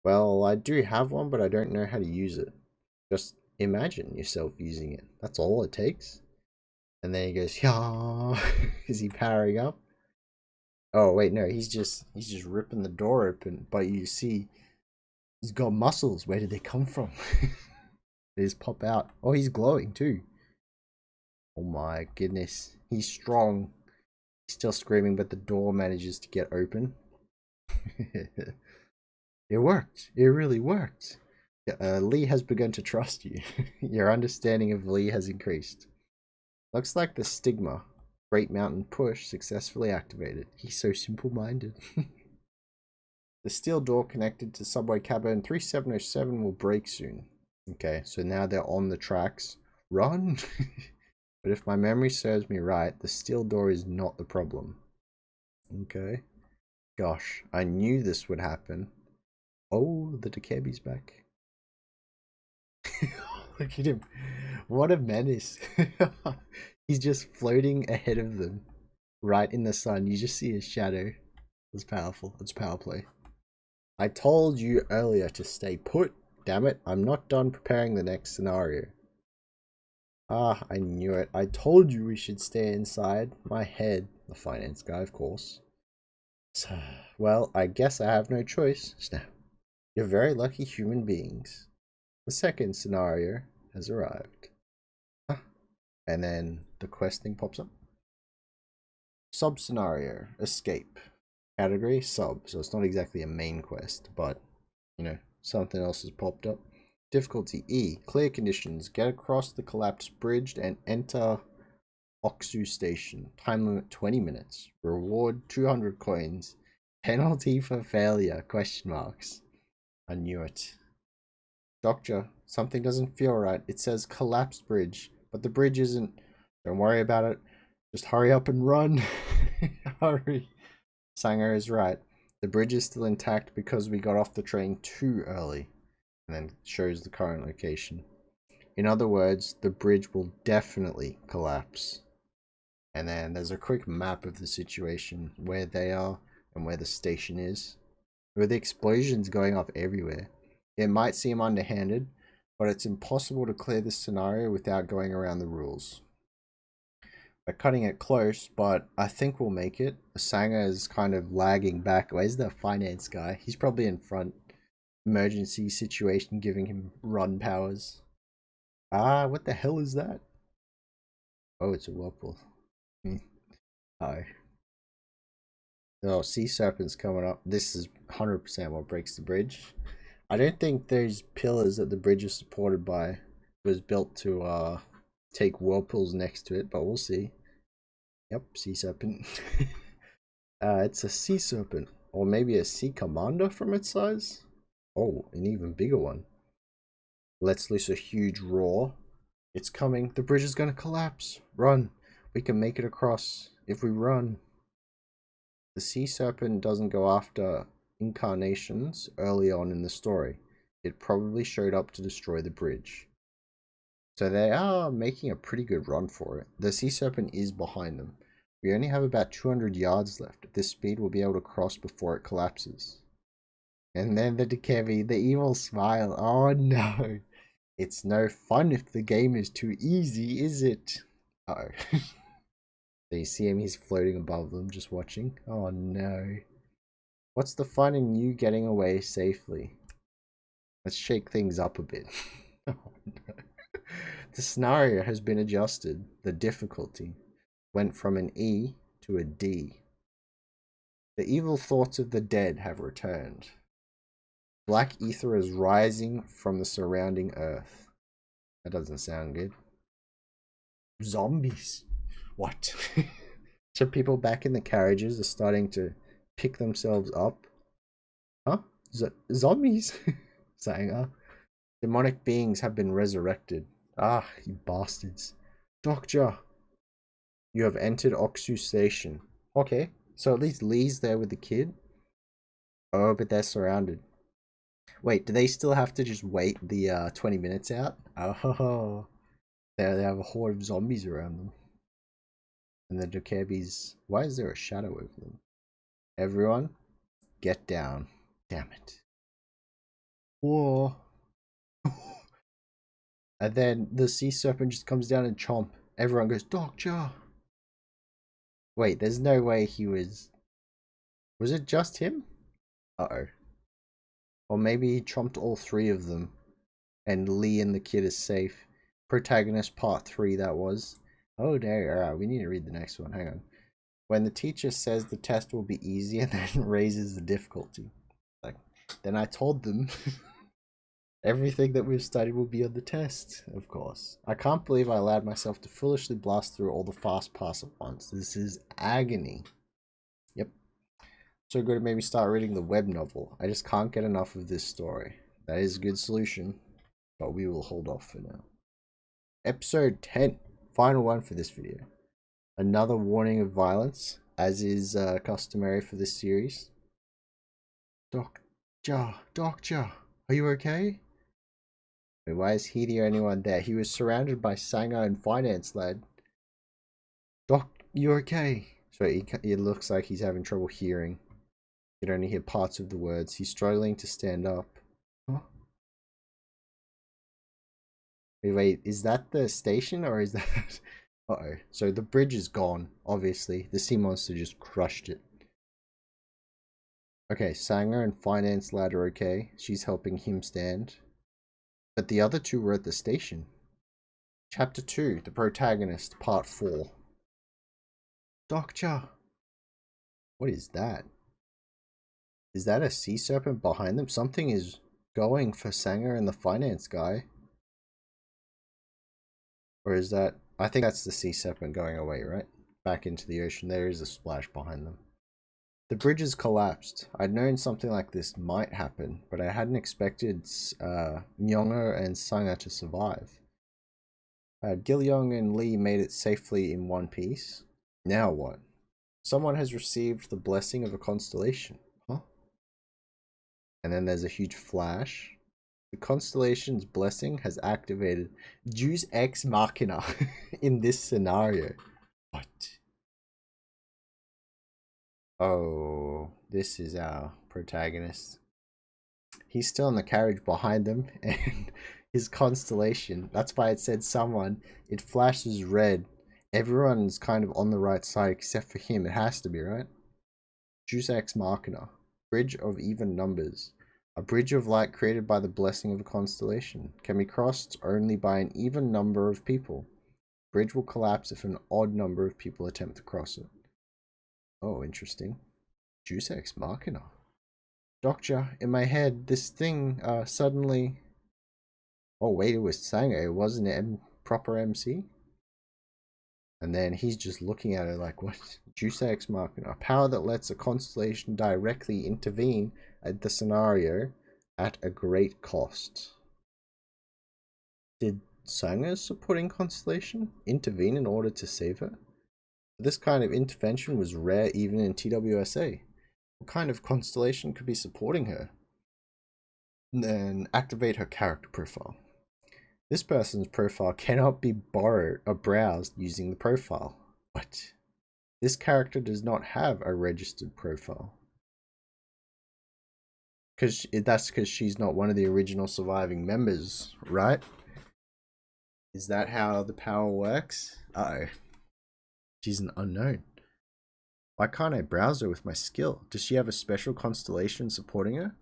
Speaker 1: Well, I do have one, but I don't know how to use it. Just imagine yourself using it. That's all it takes. And then he goes, yeah. Is he powering up? Oh wait, no, he's just ripping the door open. But you see, he's got muscles. Where did they come from? They just pop out. Oh, he's glowing too. Oh my goodness, he's strong. He's still screaming, but the door manages to get open. It worked. It really worked. Lee has begun to trust you. Your understanding of Lee has increased. Looks like the stigma, Great Mountain Push, successfully activated. He's so simple-minded. The steel door connected to subway cabin 3707 will break soon. Okay, so now they're on the tracks. Run! But if my memory serves me right, the steel door is not the problem. Okay. Gosh, I knew this would happen. Oh, the Dokebi's back. Look at him. What a menace. He's just floating ahead of them. Right in the sun. You just see his shadow. It's powerful. It's power play. I told you earlier to stay put. Damn it. I'm not done preparing the next scenario. Ah, I knew it. I told you we should stay inside. My head. The finance guy, of course. So, well, I guess I have no choice. Snap. You're very lucky human beings. The second scenario has arrived. And then the quest thing pops up. Sub scenario, escape. Category, sub. So it's not exactly a main quest, but, you know, something else has popped up. Difficulty E, clear conditions. Get across the collapsed bridge and enter Oksu Station. Time limit 20 minutes. Reward 200 coins. Penalty for failure, question marks. I knew it. Dokja, something doesn't feel right. It says collapsed bridge, but the bridge isn't. Don't worry about it. Just hurry up and run. Hurry. Sanger is right. The bridge is still intact because we got off the train too early. And then shows the current location. In other words, the bridge will definitely collapse. And then there's a quick map of the situation, where they are and where the station is. With the explosions going off everywhere. It might seem underhanded, but it's impossible to clear this scenario without going around the rules. We're cutting it close, but I think we'll make it. Sanger is kind of lagging back. Where's the finance guy? He's probably in front. Emergency situation giving him run powers. Ah, what the hell is that? Oh, it's a whirlpool. Oh. Oh, sea serpent's coming up. This is 100% what breaks the bridge. I don't think those pillars that the bridge is supported by was built to take whirlpools next to it, but we'll see. Yep, sea serpent. It's a sea serpent, or maybe a sea commander from its size. Oh, an even bigger one. Lets loose a huge roar. It's coming. The bridge is going to collapse. Run. We can make it across if we run. The sea serpent doesn't go after incarnations early on in the story. It probably showed up to destroy the bridge. So they are making a pretty good run for it. The sea serpent is behind them. We only have about 200 yards left. At this speed, we'll be able to cross before it collapses. And then the Dokebi, the evil smile. Oh no. It's no fun if the game is too easy, is it? Uh-oh. So you see him, he's floating above them, just watching. Oh no. What's the fun in you getting away safely? Let's shake things up a bit. Oh no. The scenario has been adjusted. The difficulty went from an E to a D. The evil thoughts of the dead have returned. Black ether is rising from the surrounding earth. That doesn't sound good. Zombies. What? So people back in the carriages are starting to pick themselves up. Huh? Zombies? Saying, demonic beings have been resurrected. Ah, you bastards. Dokja, you have entered Oksu Station. Okay, so at least Lee's there with the kid. Oh, but they're surrounded. Wait, do they still have to just wait the 20 minutes out? Oh, they have a horde of zombies around them. And the Dokebis... Why is there a shadow over them? Everyone, get down. Damn it. Whoa. And then the sea serpent just comes down and chomp. Everyone goes, Dokja. Wait, there's no way he was... Was it just him? Uh-oh. Or maybe he chomped all three of them. And Lee and the kid is safe. Protagonist part 3, that was. Oh, there. Alright, we need to read the next one. Hang on. When the teacher says the test will be easy and then raises the difficulty. Like, then I told them... Everything that we've studied will be on the test, of course. I can't believe I allowed myself to foolishly blast through all the fast pass at once. This is agony. Yep. So good it made me start reading the web novel. I just can't get enough of this story. That is a good solution, but we will hold off for now. Episode 10. Final one for this video. Another warning of violence, as is customary for this series. Dokja, are you okay? Wait, why is he the only one there? He was surrounded by Sanger and Finance Lad. Doc, you okay? So it looks like he's having trouble hearing. You can only hear parts of the words. He's struggling to stand up. Huh? Wait, is that the station or is that... Uh-oh. So the bridge is gone, obviously. The sea monster just crushed it. Okay, Sanger and Finance Lad are okay. She's helping him stand. But the other two were at the station. Chapter 2, The Protagonist, Part 4. Dokja! What is that? Is that a sea serpent behind them? Something is going for Sanger and the finance guy. Or is that... I think that's the sea serpent going away, right? Back into the ocean. There is a splash behind them. The bridge has collapsed. I'd known something like this might happen, but I hadn't expected Myongo and Sanger to survive. Gilyong and Lee made it safely in one piece. Now what? Someone has received the blessing of a constellation. Huh? And then there's a huge flash. The constellation's blessing has activated Deus Ex Machina in this scenario. What? Oh, this is our protagonist. He's still in the carriage behind them, and his constellation, that's why it said someone, it flashes red. Everyone's kind of on the right side except for him. It has to be, right? Deus Ex Machina. Bridge of even numbers. A bridge of light created by the blessing of a constellation. Can be crossed only by an even number of people. Bridge will collapse if an odd number of people attempt to cross it. Oh, interesting. Deus Ex Machina. Dokja, in my head, this thing suddenly... Oh wait, it was Sanger. It wasn't a proper MC? And then he's just looking at it like, what? Deus Ex Machina. A power that lets a constellation directly intervene at the scenario at a great cost. Did Sanger's supporting constellation intervene in order to save her? This kind of intervention was rare even in TWSA. What kind of constellation could be supporting her? And then activate her character profile. This person's profile cannot be borrowed or browsed using the profile. What? This character does not have a registered profile. That's because she's not one of the original surviving members, right? Is that how the power works? Uh-oh. She's an unknown. Why can't I browse her with my skill? Does she have a special constellation supporting her?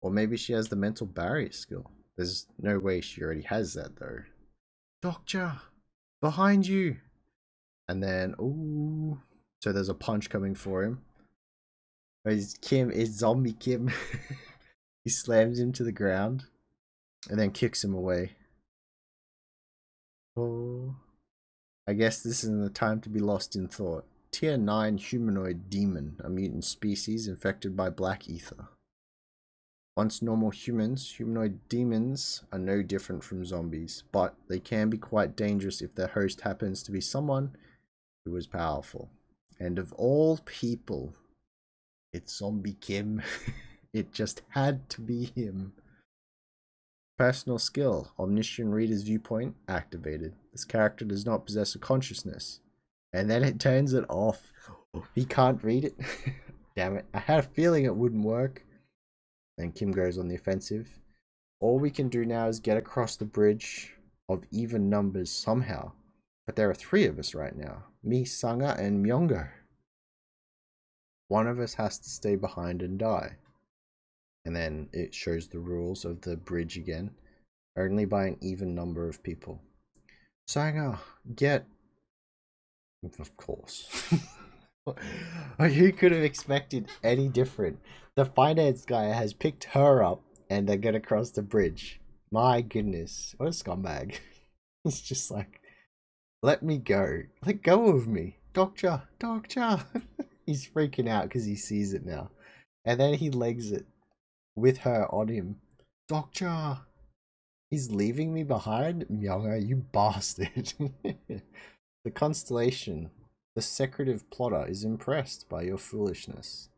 Speaker 1: Or maybe she has the mental barrier skill. There's no way she already has that though. Dokja! Behind you! And then, ooh. So there's a punch coming for him. It's Kim, it's zombie Kim. He slams him to the ground and then kicks him away. Oh. I guess this isn't the time to be lost in thought. Tier 9 humanoid demon, a mutant species infected by black ether. Once normal humans, humanoid demons are no different from zombies, but they can be quite dangerous if their host happens to be someone who is powerful. And of all people, it's Zombie Kim. It just had to be him. Personal skill, Omniscient Reader's Viewpoint, activated. This character does not possess a consciousness. And then it turns it off. He can't read it. Damn it. I had a feeling it wouldn't work. Then Kim goes on the offensive. All we can do now is get across the bridge of even numbers somehow. But there are 3 of us right now. Me, Sanga, and Myongo. One of us has to stay behind and die. And then it shows the rules of the bridge again. Only by an even number of people. Sanga, get... Of course. Who could have expected any different? The finance guy has picked her up and they're gonna cross the bridge. My goodness. What a scumbag. He's just like, let me go. Let go of me. Dokja, Dokja. He's freaking out because he sees it now. And then he legs it with her on him. Dokja. He's leaving me behind? Myonga, you bastard. The constellation. The secretive plotter is impressed by your foolishness.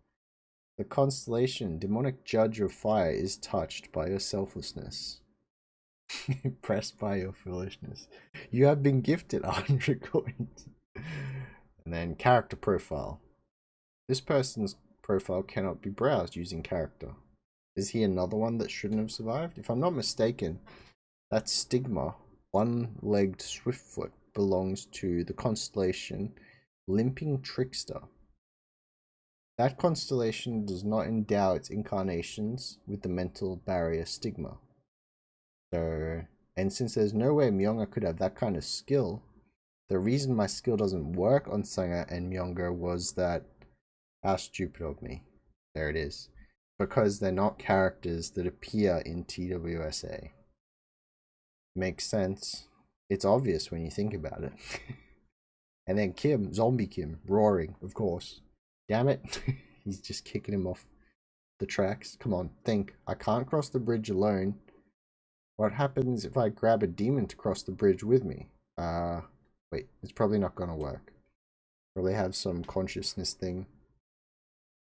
Speaker 1: The constellation, demonic judge of fire, is touched by your selflessness. Impressed by your foolishness. You have been gifted 100 coins. And then character profile. This person's profile cannot be browsed using character. Is he another one that shouldn't have survived? If I'm not mistaken, that stigma, one-legged swiftfoot, belongs to the constellation Limping Trickster. That constellation does not endow its incarnations with the mental barrier stigma. So, and since there's no way Myonga could have that kind of skill, the reason my skill doesn't work on Sanga and Myonga was that, how stupid of me. There it is. Because they're not characters that appear in TWSA. Makes sense. It's obvious when you think about it. And then Kim, Zombie Kim, roaring, of course. Damn it. He's just kicking him off the tracks. Come on, think. I can't cross the bridge alone. What happens if I grab a demon to cross the bridge with me? Wait, it's probably not gonna work. Probably have some consciousness thing.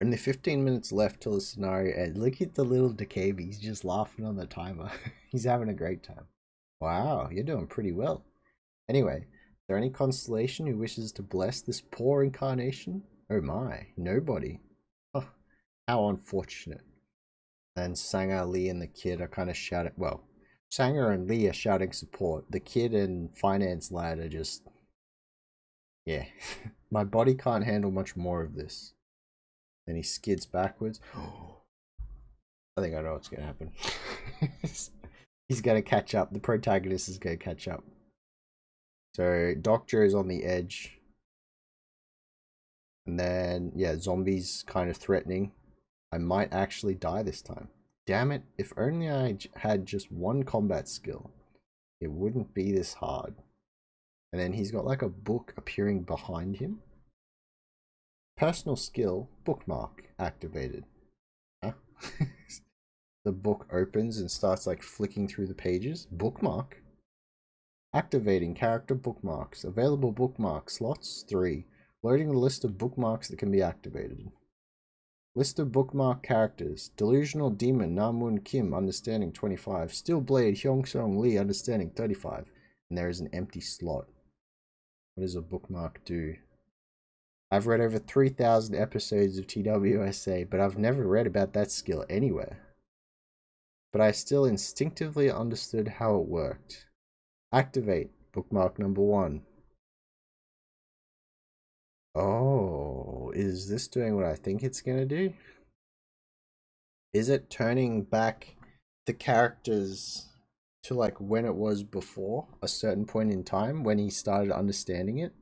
Speaker 1: Only 15 minutes left till the scenario ends. Look at the little Dokja. He's just laughing on the timer. He's having a great time. Wow, you're doing pretty well. Anyway, is there any constellation who wishes to bless this poor incarnation? Oh my, nobody. Oh, how unfortunate. And Sanga, Lee, and the kid are kind of shouting. Well, Sanga and Lee are shouting support. The kid and finance lad are just... Yeah. My body can't handle much more of this. Then he skids backwards. I think I know what's going to happen. He's going to catch up. The protagonist is going to catch up. So Dokja is on the edge. And then, yeah, zombies kind of threatening. I might actually die this time. Damn it, if only I had just one combat skill, it wouldn't be this hard. And then he's got like a book appearing behind him. Personal skill, bookmark, activated. Huh? The book opens and starts like flicking through the pages. Bookmark. Activating character bookmarks. Available bookmark slots 3. Loading the list of bookmarks that can be activated. List of bookmark characters. Delusional Demon Namun Kim, understanding 25. Steel Blade Hyungsung Lee, understanding 35. And there is an empty slot. What does a bookmark do? I've read over 3,000 episodes of TWSA, but I've never read about that skill anywhere. But I still instinctively understood how it worked. Activate bookmark number 1. Oh, is this doing what I think it's gonna do? Is it turning back the characters to like when it was before a certain point in time when he started understanding it?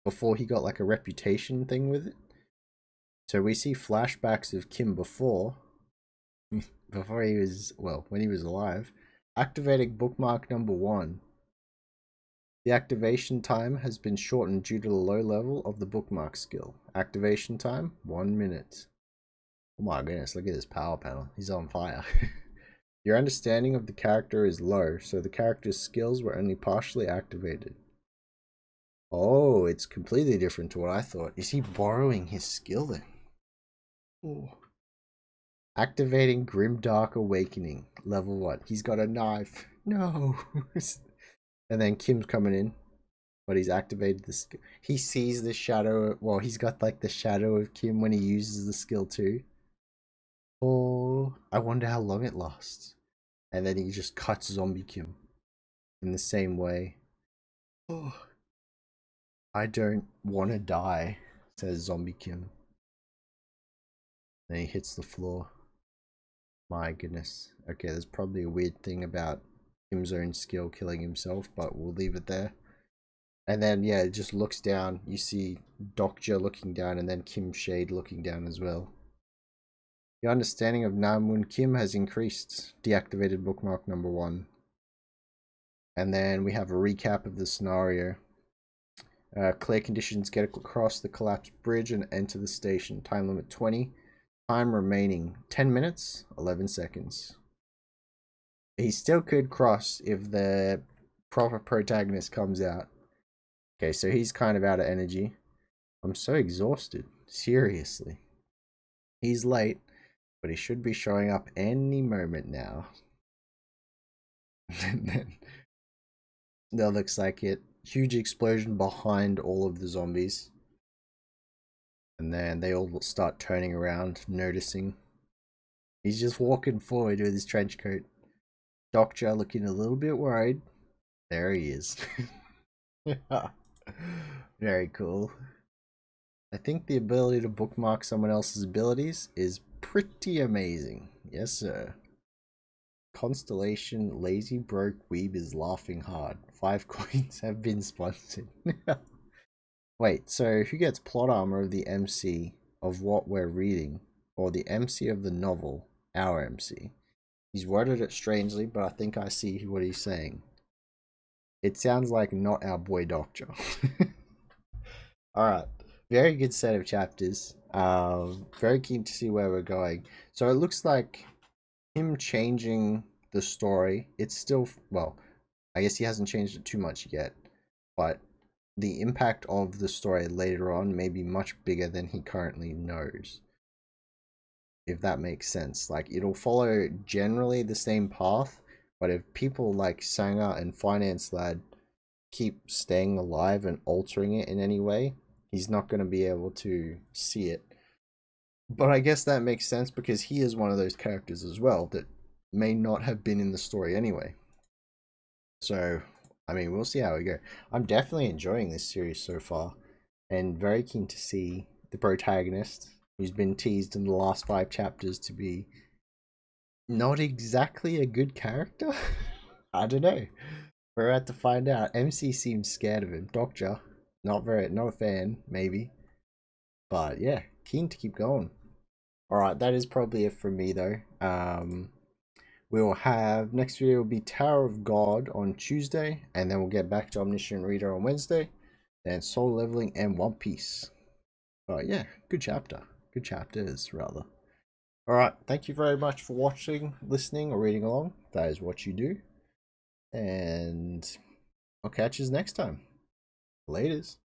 Speaker 1: Before he got like a reputation thing with it? So we see flashbacks of Kim before before he was, well, when he was alive. Activating bookmark number 1. The activation time has been shortened due to the low level of the bookmark skill. Activation time 1 minute. Oh my goodness, look at this power panel. He's on fire. Your understanding of the character is low, so the character's skills were only partially activated. Oh, it's completely different to what I thought. Is he borrowing his skill then? Oh. Activating Grimdark Awakening. Level 1. He's got a knife. No. And then Kim's coming in. But he's activated the skill. He sees the shadow. Well, he's got like the shadow of Kim when he uses the skill too. Oh, I wonder how long it lasts. And then he just cuts Zombie Kim in the same way. Oh, I don't want to die, says Zombie Kim. Then he hits the floor. My goodness. Okay, there's probably a weird thing about Kim's own skill killing himself, but we'll leave it there. And then, yeah, it just looks down. You see Dokja looking down, and then Kim Shade looking down as well. Your understanding of Namun Kim has increased. Deactivated bookmark number 1. And then we have a recap of the scenario. Clear conditions, get across the collapsed bridge and enter the station. Time limit 20. Time remaining 10 minutes, 11 seconds. He still could cross if the proper protagonist comes out. Okay, so he's kind of out of energy. I'm so exhausted. Seriously. He's late, but he should be showing up any moment now. That looks like it. Huge explosion behind all of the zombies. And then they all start turning around, noticing. He's just walking forward with his trench coat. Dokja looking a little bit worried. There he is. Very cool. I think the ability to bookmark someone else's abilities is pretty amazing. Yes, sir. Constellation Lazy Broke Weeb is laughing hard. 5 coins have been sponsored. Wait, so who gets plot armor of the MC of what we're reading, or the MC of the novel, our MC? He's worded it strangely, but I think I see what he's saying. It sounds like not our boy Dokja. Alright, very good set of chapters. Very keen to see where we're going. So it looks like him changing the story, it's still, well, I guess he hasn't changed it too much yet, but the impact of the story later on may be much bigger than he currently knows, if that makes sense. Like, it'll follow generally the same path, but if people like Sanger and Finance Lad keep staying alive and altering it in any way, he's not going to be able to see it. But I guess that makes sense because he is one of those characters as well that may not have been in the story anyway. So, I mean, we'll see how we go. I'm definitely enjoying this series so far and very keen to see the protagonist, who's been teased in the last 5 chapters to be not exactly a good character. I don't know. We're about to find out. MC seems scared of him. Dokja, not a fan, maybe. But yeah, keen to keep going. Alright, that is probably it from me though. We'll have, next video will be Tower of God on Tuesday, and then we'll get back to Omniscient Reader on Wednesday, then Soul Leveling and One Piece. But yeah, good chapter. Good chapters, rather. Alright, thank you very much for watching, listening, or reading along. That is what you do. And I'll catch you next time. Laters.